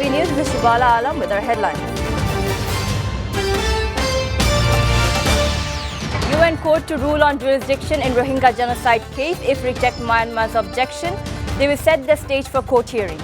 SATV News with Shubala Alam with our headlines. UN court to rule on jurisdiction in Rohingya genocide case. If reject Myanmar's objection, they will set the stage for court hearings.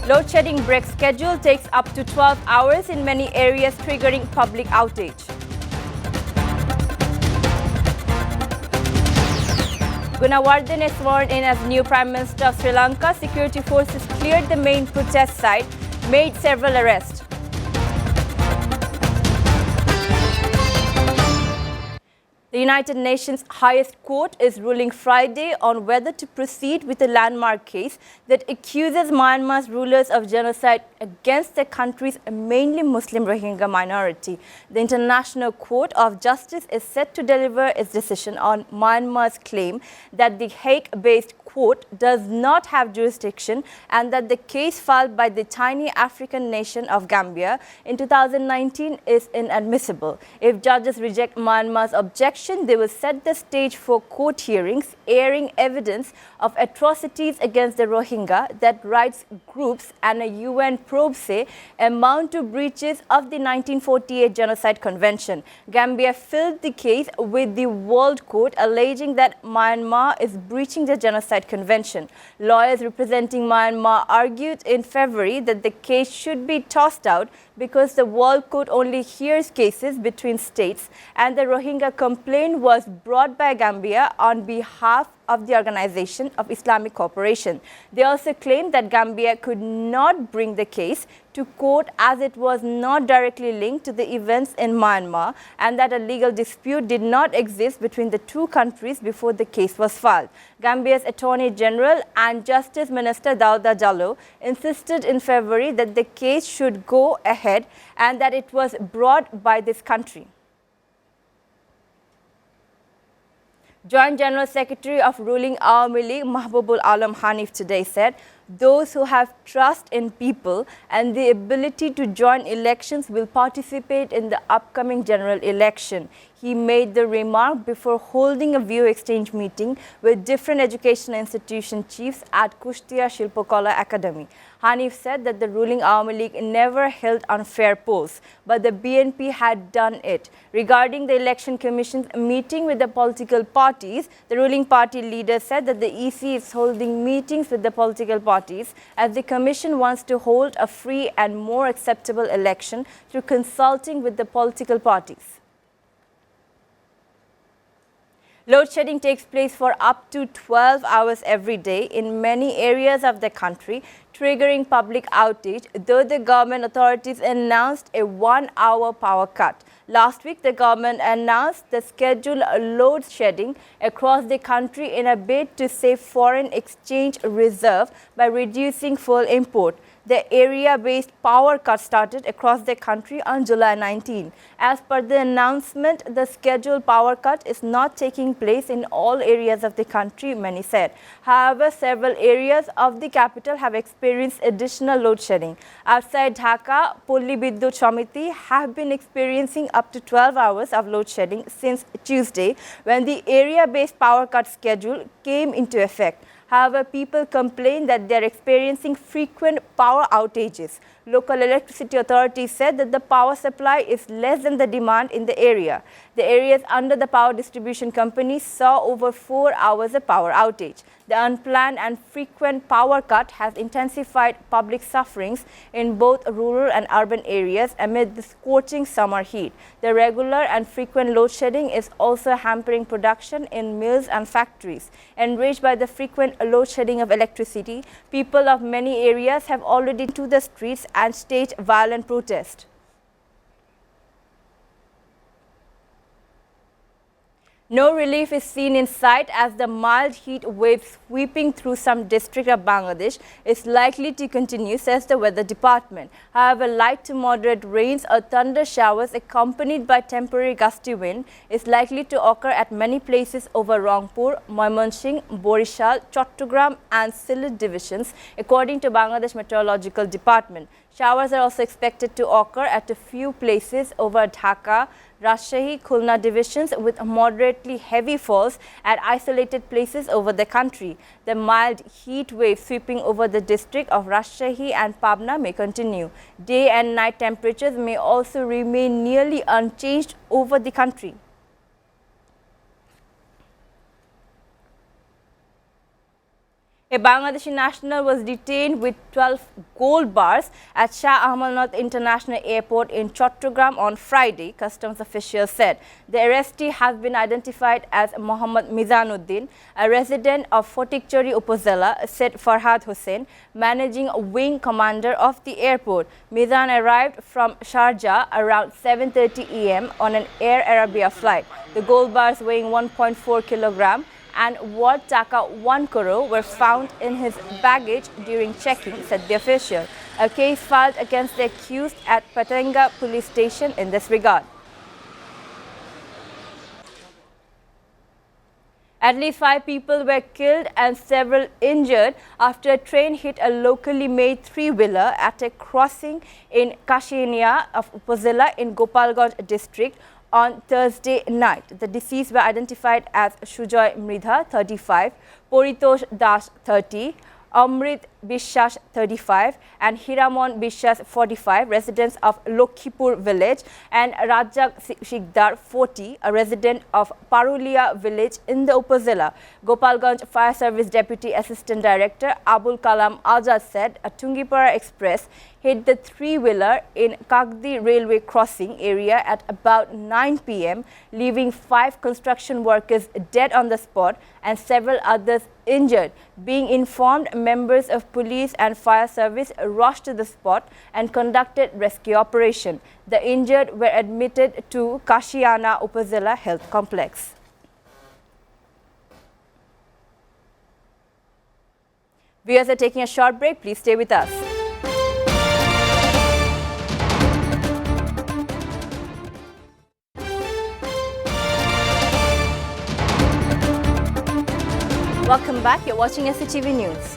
Load shedding break schedule takes up to 12 hours in many areas, triggering public outage. Gunawardene is sworn in as new Prime Minister of Sri Lanka. Security forces cleared the main protest site, made several arrests. The United Nations highest court is ruling Friday on whether to proceed with a landmark case that accuses Myanmar's rulers of genocide against the country's mainly Muslim Rohingya minority. The International Court of Justice is set to deliver its decision on Myanmar's claim that the Hague-based court does not have jurisdiction and that the case filed by the tiny African nation of Gambia in 2019 is inadmissible. If judges reject Myanmar's objection, they will set the stage for court hearings airing evidence of atrocities against the Rohingya that rights groups and a UN probe say amount to breaches of the 1948 Genocide Convention. Gambia filed the case with the World Court alleging that Myanmar is breaching the Genocide Convention. Lawyers representing Myanmar argued in February that the case should be tossed out because the World Court only hears cases between states and the Rohingya complaint was brought by Gambia on behalf of the Organization of Islamic Cooperation. They also claimed that Gambia could not bring the case to court as it was not directly linked to the events in Myanmar and that a legal dispute did not exist between the two countries before the case was filed. Gambia's Attorney General and Justice Minister Dauda Jallow insisted in February that the case should go ahead and that it was brought by this country. Joint General Secretary of ruling Awami League Mahbubul Alam Hanif today said, those who have trust in people and the ability to join elections will participate in the upcoming general election. He made the remark before holding a view exchange meeting with different education institution chiefs at Kushtia Shilpokala Academy. Hanif said that the ruling Awami League never held unfair polls, but the BNP had done it. Regarding the Election Commission's meeting with the political parties, the ruling party leader said that the EC is holding meetings with the political parties as the Commission wants to hold a free and more acceptable election through consulting with the political parties. Load shedding takes place for up to 12 hours every day in many areas of the country, triggering public outage, though the government authorities announced a 1-hour power cut. Last week, the government announced the scheduled load shedding across the country in a bid to save foreign exchange reserve by reducing fuel import. The area-based power cut started across the country on July 19. As per the announcement, the scheduled power cut is not taking place in all areas of the country, many said. However, several areas of the capital have experienced additional load shedding. Outside Dhaka, Polli Bidyut Samiti have been experiencing up to 12 hours of load shedding since Tuesday, when the area-based power cut schedule came into effect. However, people complain that they are experiencing frequent power outages. Local electricity authorities said that the power supply is less than the demand in the area. The areas under the power distribution company saw over 4 hours of power outage. The unplanned and frequent power cut has intensified public sufferings in both rural and urban areas amid the scorching summer heat. The regular and frequent load shedding is also hampering production in mills and factories. Enraged by the frequent load shedding of electricity, people of many areas have already to the streets and staged violent protest. No relief is seen in sight as the mild heat wave sweeping through some districts of Bangladesh is likely to continue, says the weather department. However, light to moderate rains or thunder showers accompanied by temporary gusty wind is likely to occur at many places over Rangpur, Mymensingh, Borishal, Chattogram and Sylhet divisions, according to Bangladesh Meteorological Department. Showers are also expected to occur at a few places over Dhaka, Rajshahi, Khulna divisions with moderately heavy falls at isolated places over the country. The mild heat wave sweeping over the district of Rajshahi and Pabna may continue. Day and night temperatures may also remain nearly unchanged over the country. A Bangladeshi national was detained with 12 gold bars at Shah Amalnath International Airport in Chattogram on Friday, customs officials said. The arrestee has been identified as Mohammad Mizanuddin, a resident of Fotikchori Upazila, said Farhad Hussain, managing wing commander of the airport. Mizan arrived from Sharjah around 7:30 am on an Air Arabia flight. The gold bars weighing 1.4 kilogram and worth Dhaka 1 crore were found in his baggage during checking, said the official. A case filed against the accused at Patanga police station in this regard. At least 5 people were killed and several injured after a train hit a locally made 3-wheeler at a crossing in Kashinia of Upazila in Gopalganj district on Thursday night. The deceased were identified as Shujoy Mridha, 35, Poritosh Das, 30, Amrit Bishas, 35, and Hiramon Bishas, 45, residents of Lokhipur village, and Rajak Shikdar, 40, a resident of Parulia village in the Upazila. Gopalganj Fire Service Deputy Assistant Director Abul Kalam Azad said a Tungipara Express hit the 3-wheeler in Kagdi railway crossing area at about 9 p.m., leaving 5 construction workers dead on the spot and several others injured. Being informed, members of police and fire service rushed to the spot and conducted rescue operation. The injured were admitted to Kashiana Upazila Health Complex. Viewers are taking a short break. Please stay with us. Welcome back. You're watching SATV News.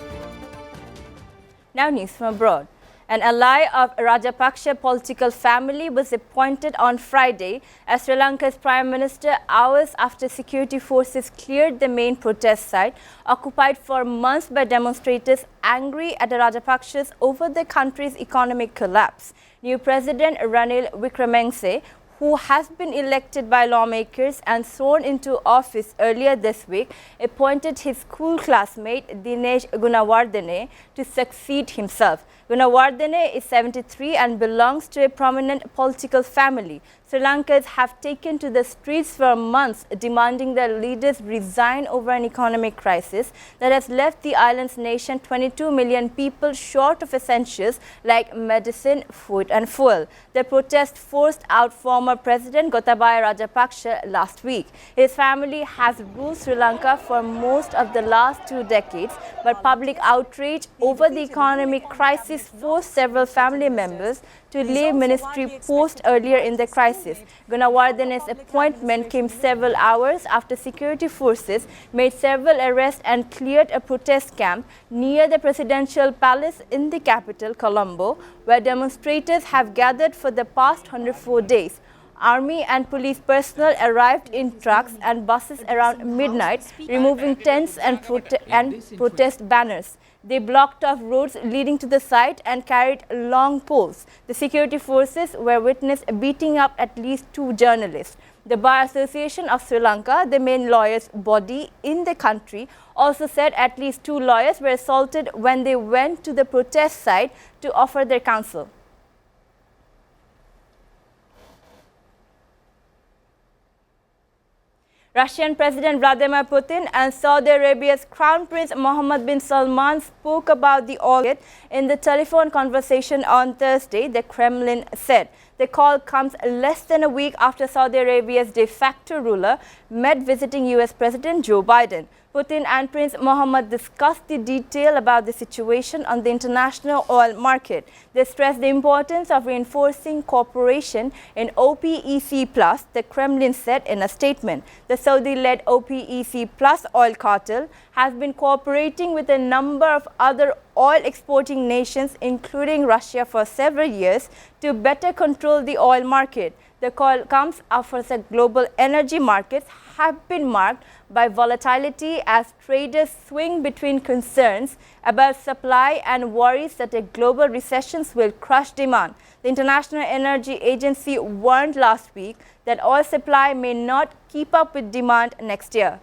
Now news from abroad. An ally of Rajapaksa political family was appointed on Friday as Sri Lanka's Prime Minister hours after security forces cleared the main protest site occupied for months by demonstrators angry at the Rajapaksas over the country's economic collapse. New President Ranil Wickremesinghe, who has been elected by lawmakers and sworn into office earlier this week, appointed his school classmate Dinesh Gunawardene to succeed himself. Gunawardene is 73 and belongs to a prominent political family. Sri Lankans have taken to the streets for months demanding their leaders resign over an economic crisis that has left the island's nation 22 million people short of essentials like medicine, food and fuel. The protest forced out former President Gotabaya Rajapaksa last week. His family has ruled Sri Lanka for most of the last 2 decades, but public outrage over the economic crisis forced several family members to leave ministry posts earlier in the crisis. Gunawardene's appointment came several hours after security forces made several arrests and cleared a protest camp near the presidential palace in the capital, Colombo, where demonstrators have gathered for the past 104 days. Army and police personnel arrived in trucks and buses around midnight, removing tents and protest banners. They blocked off roads leading to the site and carried long poles. The security forces were witnessed beating up at least 2 journalists. The Bar Association of Sri Lanka, the main lawyers' body in the country, also said at least 2 lawyers were assaulted when they went to the protest site to offer their counsel. Russian President Vladimir Putin and Saudi Arabia's Crown Prince Mohammed bin Salman spoke about the oil in the telephone conversation on Thursday, the Kremlin said. The call comes less than a week after Saudi Arabia's de facto ruler met visiting US President Joe Biden. Putin and Prince Mohammed discussed the detail about the situation on the international oil market. They stressed the importance of reinforcing cooperation in OPEC+, the Kremlin said in a statement. The Saudi-led OPEC+ oil cartel has been cooperating with a number of other oil-exporting nations, including Russia, for several years to better control the oil market. The call comes after the global energy markets have been marked by volatility as traders swing between concerns about supply and worries that a global recession will crush demand. The International Energy Agency warned last week that oil supply may not keep up with demand next year.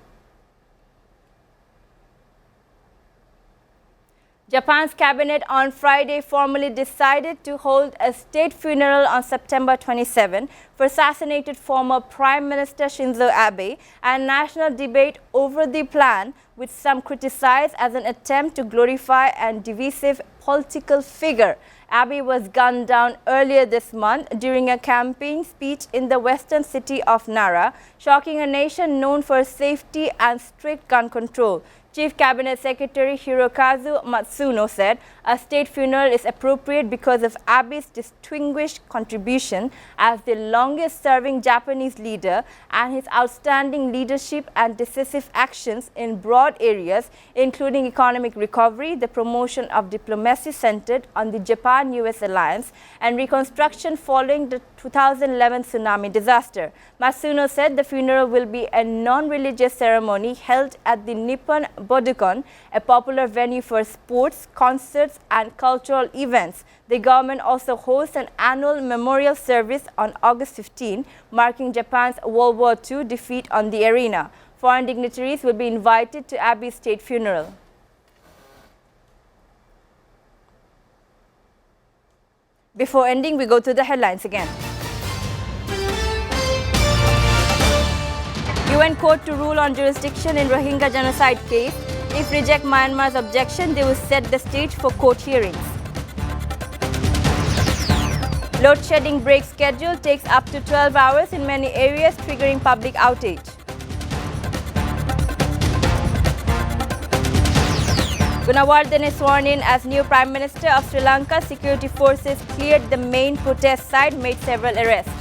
Japan's cabinet on Friday formally decided to hold a state funeral on September 27 for assassinated former Prime Minister Shinzo Abe, and national debate over the plan, which some criticize as an attempt to glorify a divisive political figure. Abe was gunned down earlier this month during a campaign speech in the western city of Nara, shocking a nation known for safety and strict gun control. Chief Cabinet Secretary Hirokazu Matsuno said a state funeral is appropriate because of Abe's distinguished contribution as the longest-serving Japanese leader and his outstanding leadership and decisive actions in broad areas, including economic recovery, the promotion of diplomacy centered on the Japan-US alliance, and reconstruction following the 2011 tsunami disaster. Matsuno said the funeral will be a non-religious ceremony held at the Nippon Budokan, a popular venue for sports, concerts and cultural events. The government also hosts an annual memorial service on August 15, marking Japan's World War II defeat on the arena. Foreign dignitaries will be invited to Abe's state funeral. Before ending, we go to the headlines again. UN court to rule on jurisdiction in Rohingya genocide case. If reject Myanmar's objection, they will set the stage for court hearings. Load shedding break schedule takes up to 12 hours in many areas, triggering public outage. Gunawardene is sworn in as new Prime Minister of Sri Lanka. Security forces cleared the main protest site, made several arrests.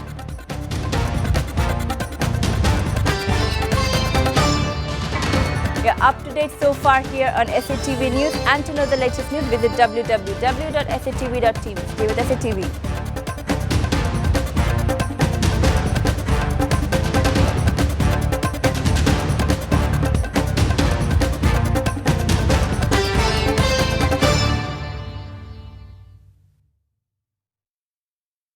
You're up to date so far here on SATV News, and to know the latest news, visit www.satv.tv. Stay with SATV.